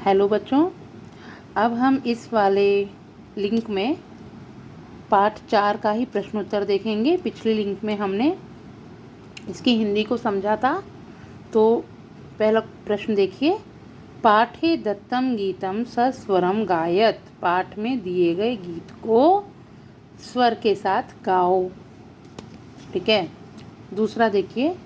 Hello बच्चों, अब हम इस वाले लिंक में पाठ 4 का ही प्रश्नोत्तर देखेंगे। पिछले लिंक में हमने इसकी हिंदी को समझा था। तो पहला प्रश्न देखिए, पाठे दत्तम गीतम सस्वरम गायत। पाठ में दिए गए गीत को स्वर के साथ गाओ। ठीक है। दूसरा देखिए,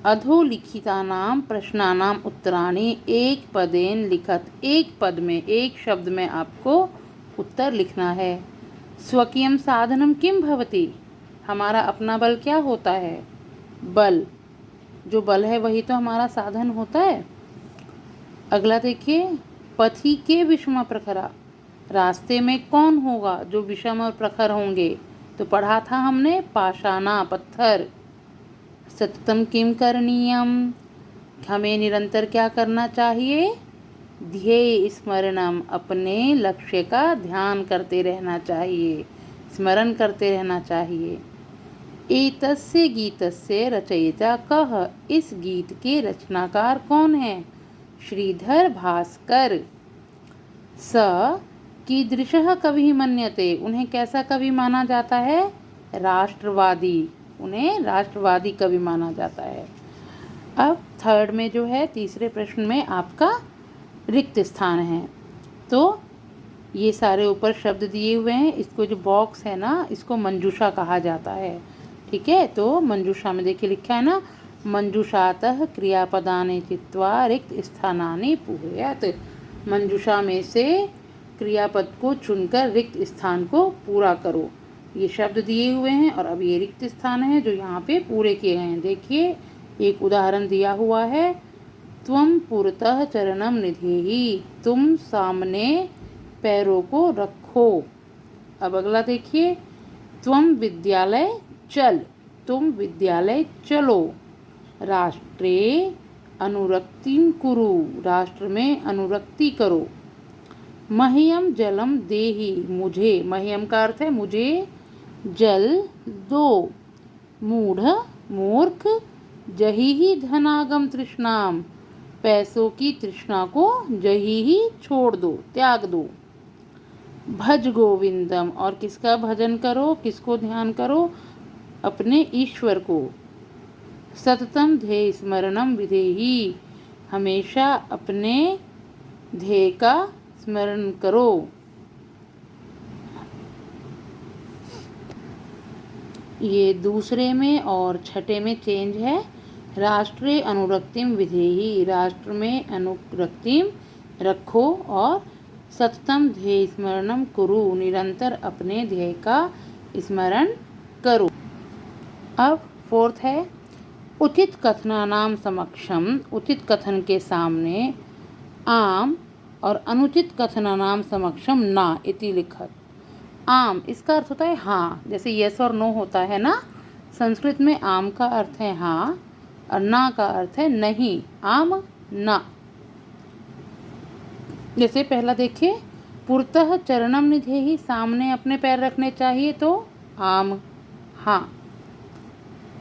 अधोलिखितानां प्रश्नानां उत्तराणि एक पदेन लिखत। एक पद में, एक शब्द में आपको उत्तर लिखना है। स्वकीयं साधनं किं भवति। हमारा अपना बल क्या होता है? बल, जो बल है वही तो हमारा साधन होता है। अगला देखिए, पथि के विषम प्रखरा। रास्ते में कौन होगा जो विषम और प्रखर होंगे? तो पढ़ा था हमने, पाषाणा, पत्थर। सततम किम करणीयम। हमें निरंतर क्या करना चाहिए? ध्येय स्मरणम, अपने लक्ष्य का ध्यान करते रहना चाहिए, स्मरण करते रहना चाहिए। एतस्य गीतस्य रचयिता कः। इस गीत के रचनाकार कौन है? श्रीधर भास्कर। स कीदृशः कविः मन्यते। उन्हें कैसा कवि माना जाता है? राष्ट्रवादी। उन्हें राष्ट्रवादी कवि माना जाता है। अब थर्ड में जो है, तीसरे प्रश्न में आपका रिक्त स्थान है। तो ये सारे ऊपर शब्द दिए हुए हैं। इसको जो बॉक्स है ना, इसको मंजूषा कहा जाता है। ठीक है। तो मंजूषा में देखिए लिखा है ना, मंजूषातः क्रियापदानि चित्वा रिक्त स्थानानि पूरयत। मंजूषा में से क्रियापद को चुनकर रिक्त स्थान को पूरा करो। ये शब्द दिए हुए हैं और अब ये रिक्त स्थान है जो यहाँ पे पूरे किए गए हैं। देखिए, एक उदाहरण दिया हुआ है, त्वं पुरतः चरणम निधेहि। तुम सामने पैरों को रखो। अब अगला देखिए, त्वं विद्यालय चल। तुम विद्यालय चलो। राष्ट्रे अनुरक्तिं कुरु। राष्ट्र में अनुरक्ति करो। मह्यम जलम देहि। मुझे, मह्यम का अर्थ है मुझे, जल दो। मूढ़, मूर्ख। जही ही धनागम तृष्णाम। पैसों की तृष्णा को जही ही छोड़ दो, त्याग दो। भज गोविंदम, और किसका भजन करो, किसको ध्यान करो? अपने ईश्वर को। सततम ध्येय स्मरणम विधेहि। हमेशा अपने ध्येय का स्मरण करो। ये दूसरे में और छठे में चेंज है। राष्ट्रे अनुरक्तिम विधेहि। राष्ट्र में अनुरक्तिम रखो। और सततम ध्येय स्मरणम कुरु। निरंतर अपने ध्येय का स्मरण करो। अब फोर्थ है, उचित कथनानाम समक्षम। उचित कथन के सामने आम और अनुचित कथनानाम समक्षम ना इति लिखत। आम, इसका अर्थ होता है हाँ, जैसे यस और नो होता है ना। संस्कृत में आम का अर्थ है हाँ और ना का अर्थ है नहीं। आम ना। जैसे पहला देखिए, पुरतः चरणम निधेहि। सामने अपने पैर रखने चाहिए, तो आम हाँ।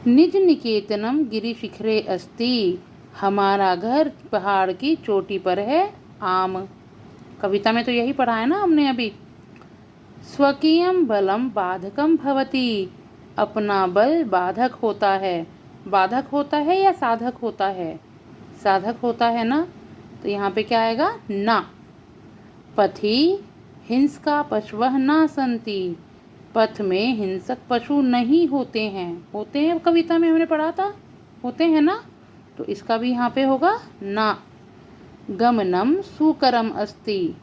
निज निकेतनम गिरि शिखरे अस्ति। हमारा घर पहाड़ की चोटी पर है, आम। कविता में तो यही पढ़ा है ना हमने अभी। स्वकीयं बलम बाधकम भवति। अपना बल बाधक होता है। बाधक होता है या साधक होता है? साधक होता है ना। तो यहाँ पे क्या आएगा? ना। पथि हिंसका पशवः न सन्ति। पथ में हिंसक पशु नहीं होते हैं। होते हैं, कविता में हमने पढ़ा था, होते हैं ना। तो इसका भी यहाँ पे होगा ना। गमनम सुकरम अस्ति।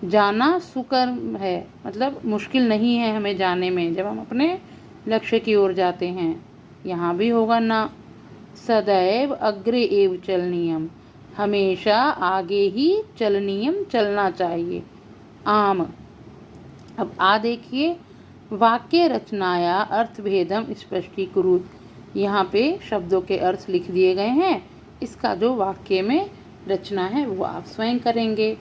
जाना सुकर्म है, मतलब मुश्किल नहीं है हमें जाने में, जब हम अपने लक्ष्य की ओर जाते हैं। यहाँ भी होगा ना। सदैव अग्रे एव चलनीयम। हमेशा आगे ही चलनीयम, चलना चाहिए, आम। अब आ देखिए, वाक्य रचनाया अर्थभेदम स्पष्टीकुरुत। यहाँ पे शब्दों के अर्थ लिख दिए गए हैं। इसका जो वाक्य में रचना है वो आप स्वयं करेंगे।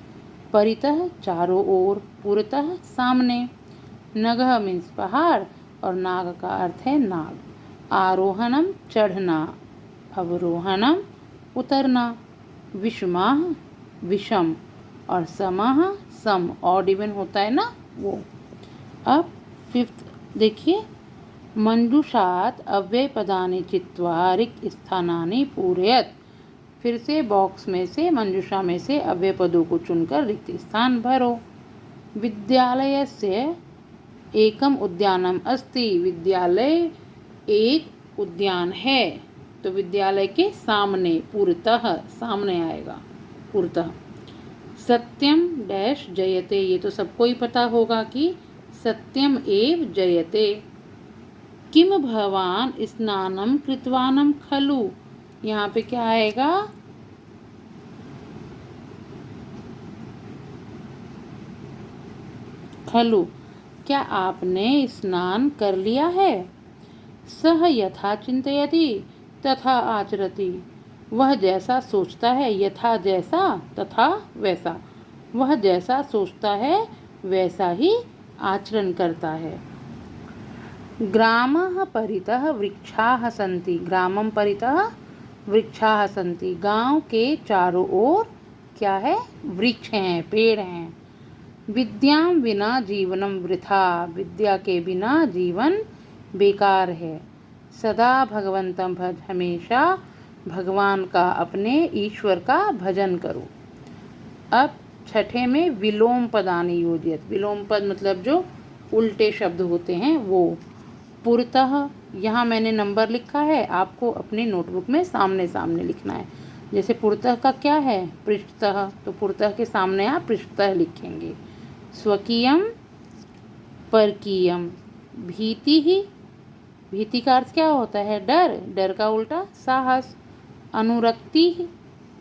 परितः चारों ओर, पुरतः सामने। नगह मीन्स पहाड़ और नाग का अर्थ है नाग। आरोहणम चढ़ना, अवरोहणम उतरना। विषमाः विषम, और समः सम, ऑड इवन होता है ना वो। अब फिफ्थ देखिए, मंजूषात अव्ययपदानि चित्वा रिक्त स्थानानि पूरयत। फिर से बॉक्स में से, मंजूषा में से अव्यय पदों को चुनकर रिक्त स्थान भरो। विद्यालयस्य एकम उद्यानम अस्ति। विद्यालय एक उद्यान है, तो विद्यालय के सामने, पूर्वतः सामने आएगा, पूर्वतः। सत्यम डैश जयते, ये तो सबको ही पता होगा कि सत्यम एव जयते। किम भवान स्नानम कृतवानम खलु, यहाँ पे क्या आएगा, खलु, क्या आपने स्नान कर लिया है। सह यथा चिंतयति तथा आचरति, वह जैसा सोचता है, यथा जैसा, तथा वैसा, वह जैसा सोचता है वैसा ही आचरण करता है। ग्रामः परितः वृक्षाः सन्ति। ग्रामं परितः वृक्षाः सन्ति, गांव के चारों ओर क्या है, वृक्ष हैं, पेड़ हैं। विद्यां विना जीवनम वृथा, विद्या के बिना जीवन बेकार है। सदा भगवंतं भज, हमेशा भगवान का, अपने ईश्वर का भजन करो। अब छठे में विलोम पदानि योजयत। विलोम पद मतलब जो उल्टे शब्द होते हैं वो। पुरतः, यहाँ मैंने नंबर लिखा है, आपको अपनी नोटबुक में सामने सामने लिखना है। जैसे पुरतः का क्या है, पृष्ठतः, तो पुरतः के सामने आप पृष्ठतः लिखेंगे। स्वकीयम परकीयम। भीति ही, भीति का अर्थ क्या होता है, डर, डर का उल्टा साहस। अनुरक्ति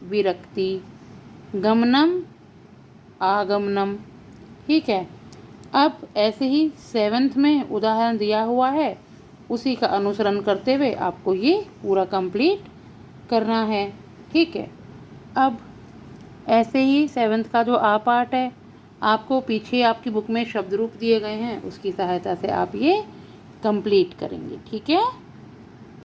विरक्ति। गमनम आगमनम, ठीक है। अब ऐसे ही 7th में उदाहरण दिया हुआ है, उसी का अनुसरण करते हुए आपको ये पूरा कंप्लीट करना है, ठीक है। अब ऐसे ही 7th का जो आ पार्ट है, आपको पीछे आपकी बुक में शब्द रूप दिए गए हैं, उसकी सहायता से आप ये कंप्लीट करेंगे, ठीक है।